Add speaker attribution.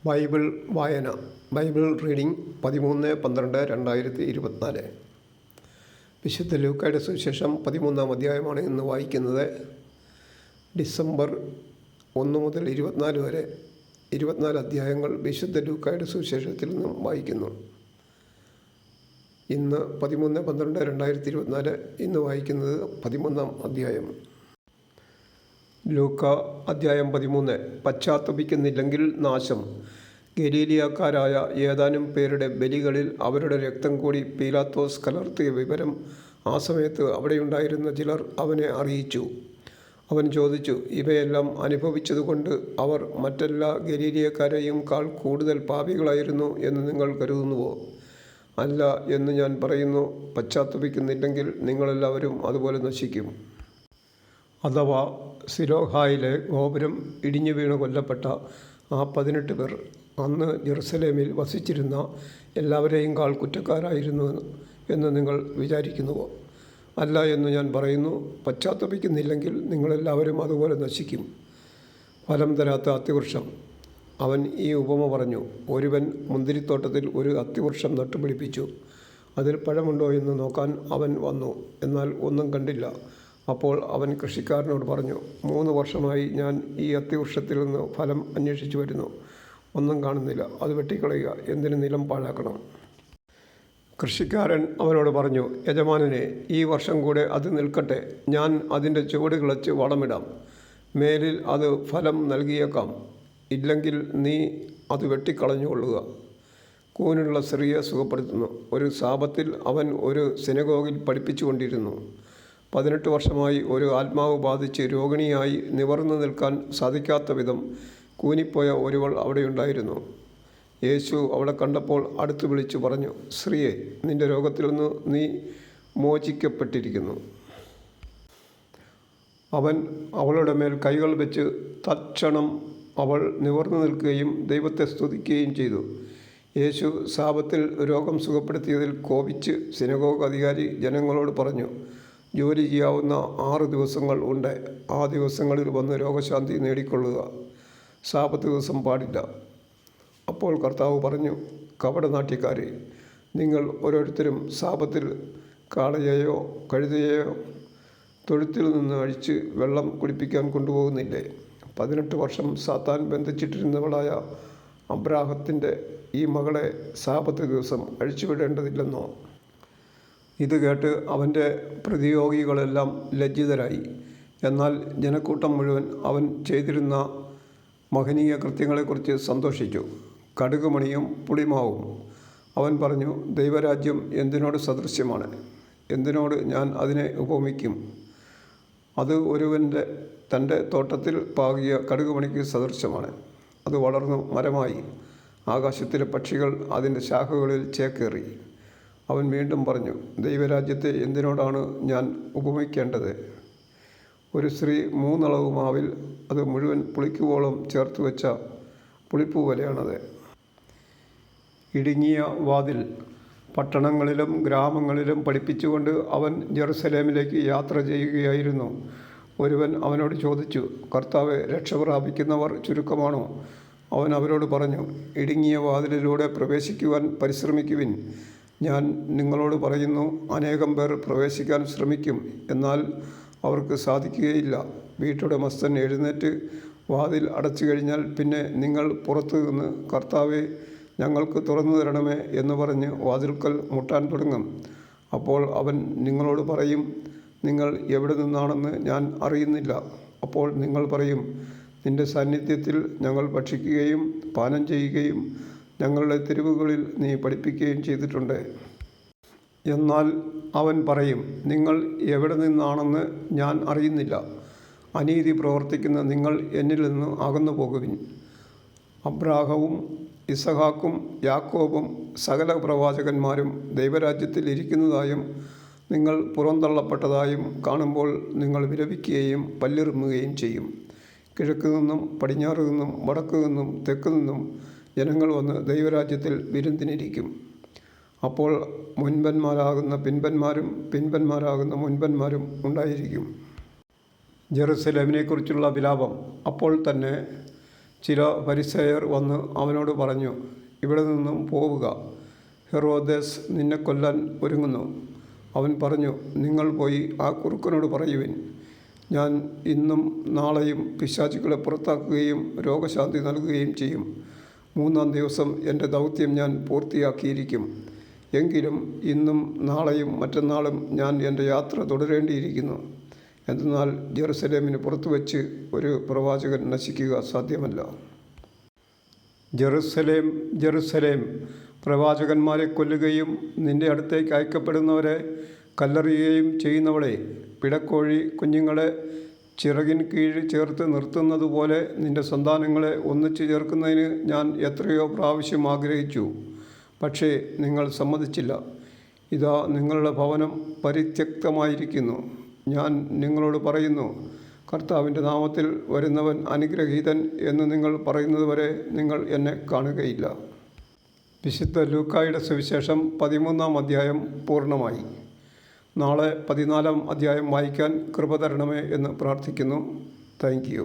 Speaker 1: Bible വായന. Bible reading 13-12-2024. വിശുദ്ധ ലൂക്കായുടെ സുവിശേഷം 13-ാം അധ്യായമാണ് ഇന്ന് വായിക്കുന്നത്. ഡിസംബർ 1 മുതൽ 24 വരെ 24 അധ്യായങ്ങൾ വിശുദ്ധ ലൂക്കായുടെ സുവിശേഷത്തിൽ നിന്നും വായിക്കുന്നു. ഇന്ന് 13-12-2024 ഇന്ന് വായിക്കുന്നത് 13-ാം അധ്യായം. ലൂക്ക അധ്യായം 13. പശ്ചാത്തപിക്കുന്നില്ലെങ്കിൽ നാശം. ഗലീലിയക്കാരായ ഏതാനും പേരുടെ ബലികളിൽ അവരുടെ രക്തം കൂടി പീലാത്തോസ് കലർത്തിയ വിവരം ആ സമയത്ത് അവിടെയുണ്ടായിരുന്ന ചിലർ അവനെ അറിയിച്ചു. അവൻ ചോദിച്ചു, ഇവയെല്ലാം അനുഭവിച്ചതുകൊണ്ട് അവർ മറ്റെല്ലാ ഗലീലിയക്കാരെയും കൂടുതൽ പാപികളായിരുന്നു എന്ന് നിങ്ങൾ കരുതുന്നുവോ? അല്ല എന്ന് ഞാൻ പറയുന്നു. പശ്ചാത്തപിക്കുന്നില്ലെങ്കിൽ നിങ്ങളെല്ലാവരും അതുപോലെ നശിക്കും. അഥവാ സിലോഹായിലെ ഗോപുരം ഇടിഞ്ഞു വീണ് കൊല്ലപ്പെട്ട ആ 18 പേർ അന്ന് ജെറുസലേമിൽ വസിച്ചിരുന്ന എല്ലാവരെയും കുറ്റക്കാരായിരുന്നു എന്ന് നിങ്ങൾ വിചാരിക്കുന്നുവോ? അല്ല എന്ന് ഞാൻ പറയുന്നു. പശ്ചാത്തപിക്കുന്നില്ലെങ്കിൽ നിങ്ങളെല്ലാവരും അതുപോലെ നശിക്കും. ഫലം തരാത്ത അത്തിവൃക്ഷം. അവൻ ഈ ഉപമ പറഞ്ഞു. ഒരുവൻ മുന്തിരിത്തോട്ടത്തിൽ ഒരു അത്തിവൃക്ഷം നട്ടുപിടിപ്പിച്ചു. അതിൽ പഴമുണ്ടോ എന്ന് നോക്കാൻ അവൻ വന്നു, എന്നാൽ ഒന്നും കണ്ടില്ല. അപ്പോൾ അവൻ കൃഷിക്കാരനോട് പറഞ്ഞു, 3 വർഷമായി ഞാൻ ഈ അത്തിവൃക്ഷത്തിൽ നിന്ന് ഫലം അന്വേഷിച്ചു വരുന്നു, ഒന്നും കാണുന്നില്ല. അത് വെട്ടിക്കളയുക, എന്തിന് നിലം പാഴാക്കണം? കൃഷിക്കാരൻ അവനോട് പറഞ്ഞു, യജമാനനെ, ഈ വർഷം കൂടെ അത് നിൽക്കട്ടെ. ഞാൻ അതിൻ്റെ ചുവട് കിളച്ച് വളമിടാം. മേലിൽ അത് ഫലം നൽകിയേക്കാം. ഇല്ലെങ്കിൽ നീ അത് വെട്ടിക്കളഞ്ഞുകൊള്ളുക. കൂനുള്ള സ്ത്രീയെ സുഖപ്പെടുത്തുന്നു. ഒരു സാബത്തിൽ അവൻ ഒരു സിനഗോഗിൽ പഠിപ്പിച്ചുകൊണ്ടിരുന്നു. 18 വർഷമായി ഒരു ആത്മാവ് ബാധിച്ച് രോഗിണിയായി നിവർന്നു നിൽക്കാൻ സാധിക്കാത്ത വിധം കൂനിപ്പോയ ഒരുവൾ അവിടെയുണ്ടായിരുന്നു. യേശു അവളെ കണ്ടപ്പോൾ അടുത്ത് വിളിച്ചു പറഞ്ഞു, സ്ത്രീയെ, നിന്റെ രോഗത്തിൽ നിന്ന് നീ മോചിക്കപ്പെട്ടിരിക്കുന്നു. അവൻ അവളുടെ മേൽ കൈകൾ വെച്ച് തൽക്ഷണം അവൾ നിവർന്നു നിൽക്കുകയും ദൈവത്തെ സ്തുതിക്കുകയും ചെയ്തു. യേശു സാബത്തിൽ രോഗം സുഖപ്പെടുത്തിയതിൽ കോപിച്ച് സിനഗോഗ് അധികാരി ജനങ്ങളോട് പറഞ്ഞു, ജോലി ചെയ്യാവുന്ന 6 ദിവസങ്ങൾ ഉണ്ട്. ആ ദിവസങ്ങളിൽ വന്ന് രോഗശാന്തി നേടിക്കൊള്ളുക. സാബത്ത് ദിവസം പാടില്ല. അപ്പോൾ കർത്താവ് പറഞ്ഞു, കപടനാട്യക്കാരെ, നിങ്ങൾ ഓരോരുത്തരും സാബത്തിൽ കാളയെയോ കഴുതയെയോ തൊഴുത്തിൽ നിന്ന് അഴിച്ച് വെള്ളം കുടിപ്പിക്കാൻ കൊണ്ടുപോകുന്നില്ലേ? 18 വർഷം സാത്താൻ ബന്ധിച്ചിട്ടിരുന്നവളായ അബ്രാഹത്തിൻ്റെ ഈ മകളെ സാബത്ത് ദിവസം അഴിച്ചുവിടേണ്ടതില്ലെന്നോ? ഇത് കേട്ട് അവൻ്റെ പ്രതിയോഗികളെല്ലാം ലജ്ജിതരായി. എന്നാൽ ജനക്കൂട്ടം മുഴുവൻ അവൻ ചെയ്തിരുന്ന മഹനീയ കൃത്യങ്ങളെക്കുറിച്ച് സന്തോഷിച്ചു. കടുകുമണിയും പുളിമാവും. അവൻ പറഞ്ഞു, ദൈവരാജ്യം എന്തിനോട് സദൃശ്യമാണ്? എന്തിനോട് ഞാൻ അതിനെ ഉപമിക്കും? അത് ഒരുവൻ്റെ തൻ്റെ തോട്ടത്തിൽ പാകിയ കടുകുമണിക്ക് സദൃശ്യമാണ്. അത് വളർന്നു മരമായി. ആകാശത്തിലെ പക്ഷികൾ അതിൻ്റെ ശാഖകളിൽ ചേക്കേറി. അവൻ വീണ്ടും പറഞ്ഞു, ദൈവരാജ്യത്തെ എന്തിനോടാണ് ഞാൻ ഉപമിക്കേണ്ടത്? ഒരു സ്ത്രീ 3 അളവ് മാവിൽ അത് മുഴുവൻ പുളിക്കുവോളം ചേർത്ത് വെച്ച പുളിപ്പൂ പോലെയാണത്. ഇടുങ്ങിയ വാതിൽ. പട്ടണങ്ങളിലും ഗ്രാമങ്ങളിലും പഠിപ്പിച്ചുകൊണ്ട് അവൻ ജെറുസലേമിലേക്ക് യാത്ര ചെയ്യുകയായിരുന്നു. ഒരുവൻ അവനോട് ചോദിച്ചു, കർത്താവേ, രക്ഷ പ്രാപിക്കുന്നവർ ചുരുക്കമാണോ? അവൻ അവരോട് പറഞ്ഞു, ഇടുങ്ങിയ വാതിലിലൂടെ പ്രവേശിക്കുവാൻ പരിശ്രമിക്കുവിൻ. ഞാൻ നിങ്ങളോട് പറയുന്നു, അനേകം പേർ പ്രവേശിക്കാൻ ശ്രമിക്കും, എന്നാൽ അവർക്ക് സാധിക്കുകയില്ല. വീട്ടുടമസ്ഥൻ എഴുന്നേറ്റ് വാതിൽ അടച്ചു കഴിഞ്ഞാൽ പിന്നെ നിങ്ങൾ പുറത്തു നിന്ന്, കർത്താവേ, ഞങ്ങൾക്ക് തുറന്നു തരണമേ എന്ന് പറഞ്ഞ് വാതിൽക്കൽ മുട്ടാൻ തുടങ്ങും. അപ്പോൾ അവൻ നിങ്ങളോട് പറയും, നിങ്ങൾ എവിടെ നിന്നാണെന്ന് ഞാൻ അറിയുന്നില്ല. അപ്പോൾ നിങ്ങൾ പറയും, നിന്റെ സാന്നിധ്യത്തിൽ ഞങ്ങൾ ഭക്ഷിക്കുകയും പാനം ചെയ്യുകയും ഞങ്ങളുടെ തെരുവുകളിൽ നീ പഠിപ്പിക്കുകയും ചെയ്തിട്ടുണ്ട്. എന്നാൽ അവൻ പറയും, നിങ്ങൾ എവിടെ നിന്നാണെന്ന് ഞാൻ അറിയുന്നില്ല. അനീതി പ്രവർത്തിക്കുന്ന നിങ്ങൾ എന്നിൽ നിന്ന് അകന്നു പോകുവിൻ. അബ്രാഹവും ഇസഹാക്കും യാക്കോബും സകല പ്രവാചകന്മാരും ദൈവരാജ്യത്തിൽ ഇരിക്കുന്നതായും നിങ്ങൾ പുറന്തള്ളപ്പെട്ടതായും കാണുമ്പോൾ നിങ്ങൾ വിലപിക്കുകയും പല്ലിറുമുകയും ചെയ്യും. കിഴക്ക് നിന്നും പടിഞ്ഞാറ് നിന്നും വടക്ക് നിന്നും തെക്ക് നിന്നും ജനങ്ങൾ വന്ന് ദൈവരാജ്യത്തിൽ വിരുന്നിനിരിക്കും. അപ്പോൾ മുൻപന്മാരാകുന്ന പിൻപന്മാരും പിൻപന്മാരാകുന്ന മുൻപന്മാരും ഉണ്ടായിരിക്കും. ജെറുസലേമിനെക്കുറിച്ചുള്ള വിലാപം. അപ്പോൾ തന്നെ ചില ഫരിസേയർ വന്ന് അവനോട് പറഞ്ഞു, ഇവിടെ നിന്നും പോവുക, ഹെറോദേസ് നിന്നെ കൊല്ലാൻ ഒരുങ്ങുന്നു. അവൻ പറഞ്ഞു, നിങ്ങൾ പോയി ആ കുറുക്കനോട് പറയുവിൻ, ഞാൻ ഇന്നും നാളെയും പിശാചുക്കളെ പുറത്താക്കുകയും രോഗശാന്തി നൽകുകയും ചെയ്യും. 3-ാം ദിവസം എൻ്റെ ദൗത്യം ഞാൻ പൂർത്തിയാക്കിയിരിക്കും. എങ്കിലും ഇന്നും നാളെയും മറ്റന്നാളും ഞാൻ എൻ്റെ യാത്ര തുടരേണ്ടിയിരിക്കുന്നു. എന്തെന്നാൽ ജെറുസലേമിന് പുറത്തു വച്ച് ഒരു പ്രവാചകൻ നശിക്കുക സാധ്യമല്ല. ജെറുസലേം, ജെറുസലേം, പ്രവാചകന്മാരെ കൊല്ലുകയും നിൻ്റെ അടുത്തേക്ക് അയക്കപ്പെടുന്നവരെ കല്ലെറിയുകയും ചെയ്യുന്നവളെ, പിടക്കോഴി കുഞ്ഞുങ്ങളെ ചിറകിൻ കീഴിൽ ചേർത്ത് നിർത്തുന്നതുപോലെ നിൻ്റെ സന്താനങ്ങളെ ഒന്നിച്ചു ചേർക്കുന്നതിന് ഞാൻ എത്രയോ പ്രാവശ്യം ആഗ്രഹിച്ചു, പക്ഷേ നിങ്ങൾ സമ്മതിച്ചില്ല. ഇതാ നിങ്ങളുടെ ഭവനം പരിത്യക്തമായിരിക്കുന്നു. ഞാൻ നിങ്ങളോട് പറയുന്നു, കർത്താവിൻ്റെ നാമത്തിൽ വരുന്നവൻ അനുഗ്രഹീതൻ എന്ന് നിങ്ങൾ പറയുന്നതുവരെ നിങ്ങൾ എന്നെ കാണുകയില്ല. വിശുദ്ധ ലൂക്കായുടെ സുവിശേഷം 13-ാം അധ്യായം പൂർണ്ണമായി. നാളെ 14-ാം അധ്യായം വായിക്കാൻ കൃപ തരണമേ എന്ന് പ്രാർത്ഥിക്കുന്നു. Thank you.